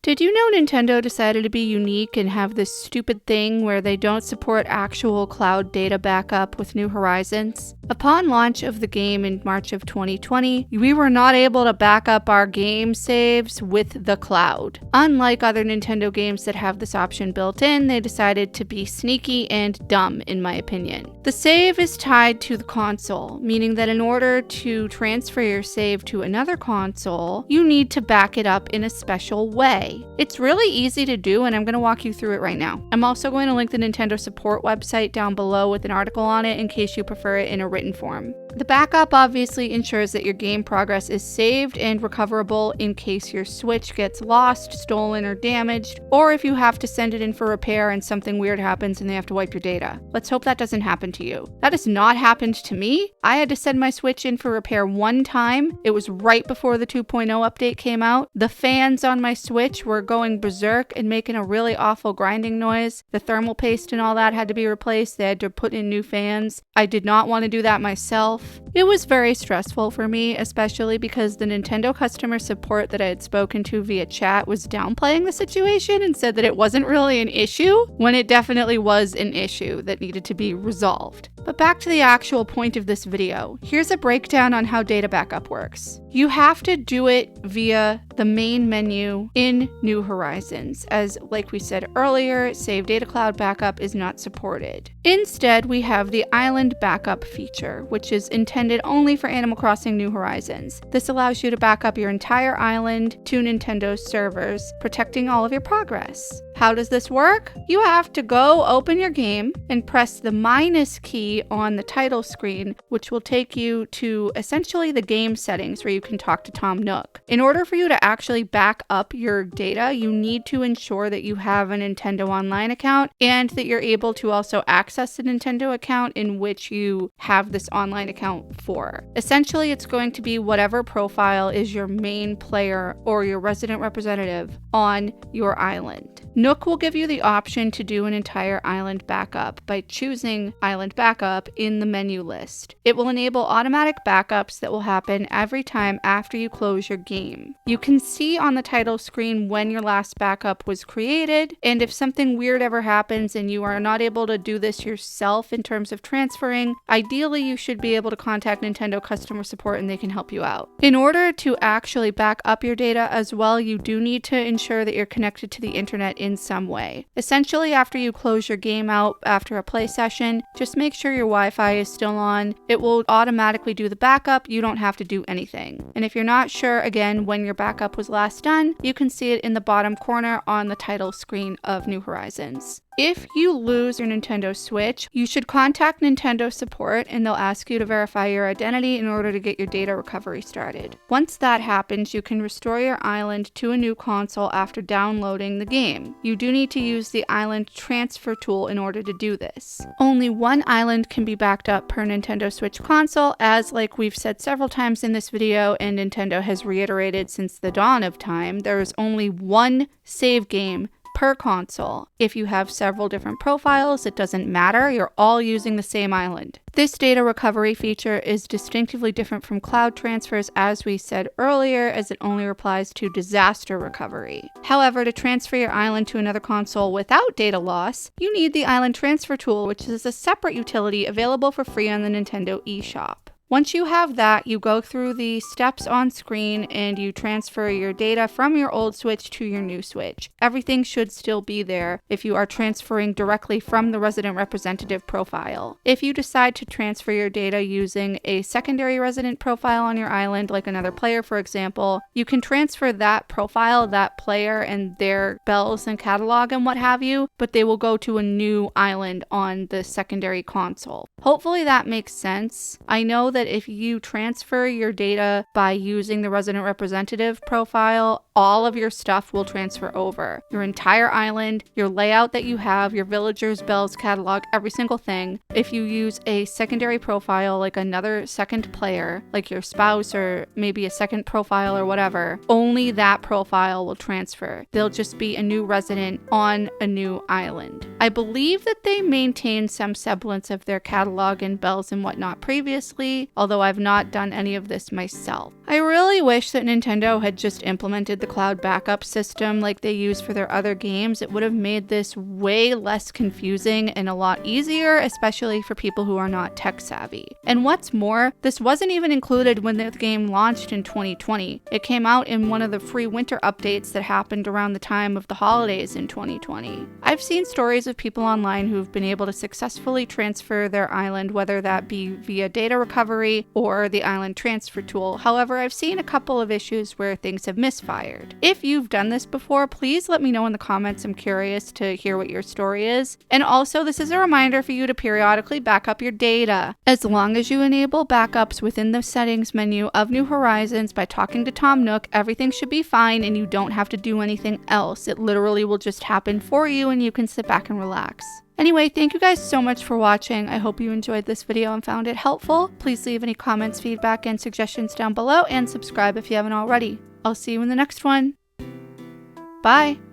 Did you know Nintendo decided to be unique and have this stupid thing where they don't support actual cloud data backup with New Horizons? Upon launch of the game in March of 2020, we were not able to back up our game saves with the cloud. Unlike other Nintendo games that have this option built in, they decided to be sneaky and dumb, in my opinion. The save is tied to the console, meaning that in order to transfer your save to another console, you need to back it up in a special way. It's really easy to do, and I'm going to walk you through it right now. I'm also going to link the Nintendo support website down below with an article on it in case you prefer it in a written form. The backup obviously ensures that your game progress is saved and recoverable in case your Switch gets lost, stolen, or damaged, or if you have to send it in for repair and something weird happens and they have to wipe your data. Let's hope that doesn't happen to you. That has not happened to me. I had to send my Switch in for repair one time. It was right before the 2.0 update came out. The fans on my Switch were going berserk and making a really awful grinding noise. The thermal paste and all that had to be replaced. They had to put in new fans. I did not want to do that myself. It was very stressful for me, especially because the Nintendo customer support that I had spoken to via chat was downplaying the situation and said that it wasn't really an issue, when it definitely was an issue that needed to be resolved. But back to the actual point of this video. Here's a breakdown on how data backup works. You have to do it via the main menu in New Horizons, as like we said earlier, Save Data Cloud Backup is not supported. Instead, we have the Island Backup feature, which is intended only for Animal Crossing New Horizons. This allows you to back up your entire island to Nintendo's servers, protecting all of your progress. How does this work? You have to go open your game and press the minus key on the title screen, which will take you to essentially the game settings where you can talk to Tom Nook. In order for you to actually back up your data, you need to ensure that you have a Nintendo Online account and that you're able to also access the Nintendo account in which you have this online account for. Essentially, it's going to be whatever profile is your main player or your resident representative on your island. Nook will give you the option to do an entire island backup by choosing Island Backup in the menu list. It will enable automatic backups that will happen every time after you close your game. You can see on the title screen when your last backup was created, and if something weird ever happens and you are not able to do this yourself in terms of transferring, ideally you should be able to contact Nintendo customer support and they can help you out. In order to actually back up your data as well, you do need to ensure that you're connected to the internet in some way. Essentially, after you close your game out after a play session, just make sure your Wi-Fi is still on. It will automatically do the backup. You don't have to do anything. And if you're not sure, again, when your backup was last done, you can see it in the bottom corner on the title screen of New Horizons. If you lose your Nintendo Switch, you should contact Nintendo support and they'll ask you to verify your identity in order to get your data recovery started. Once that happens, you can restore your island to a new console after downloading the game. You do need to use the island transfer tool in order to do this. Only one island can be backed up per Nintendo Switch console, as like we've said several times in this video and Nintendo has reiterated since the dawn of time, there is only one save game per console. If you have several different profiles, it doesn't matter, you're all using the same island. This data recovery feature is distinctively different from cloud transfers, as we said earlier, as it only applies to disaster recovery. However, to transfer your island to another console without data loss, you need the Island Transfer tool, which is a separate utility available for free on the Nintendo eShop. Once you have that, you go through the steps on screen and you transfer your data from your old Switch to your new Switch. Everything should still be there if you are transferring directly from the resident representative profile. If you decide to transfer your data using a secondary resident profile on your island, like another player for example, you can transfer that profile, that player, and their bells and catalog and what have you, but they will go to a new island on the secondary console. Hopefully that makes sense. I know that if you transfer your data by using the resident representative profile, all of your stuff will transfer over. Your entire island, your layout that you have, your villagers, bells, catalog, every single thing. If you use a secondary profile, like another second player, like your spouse or maybe a second profile or whatever, only that profile will transfer. They'll just be a new resident on a new island. I believe that they maintained some semblance of their catalog and bells and whatnot previously, successfully, although I've not done any of this myself. I really wish that Nintendo had just implemented the cloud backup system like they use for their other games. It would have made this way less confusing and a lot easier, especially for people who are not tech savvy. And what's more, this wasn't even included when the game launched in 2020. It came out in one of the free winter updates that happened around the time of the holidays in 2020. I've seen stories of people online who've been able to successfully transfer their island, whether that be via data recovery or the island transfer tool. However, I've seen a couple of issues where things have misfired. If you've done this before, please let me know in the comments. I'm curious to hear what your story is. And also, this is a reminder for you to periodically back up your data. As long as you enable backups within the settings menu of New Horizons by talking to Tom Nook, everything should be fine and you don't have to do anything else. It literally will just happen for you and you can sit back and relax. Anyway, thank you guys so much for watching. I hope you enjoyed this video and found it helpful. Please leave any comments, feedback, and suggestions down below and subscribe if you haven't already. I'll see you in the next one. Bye!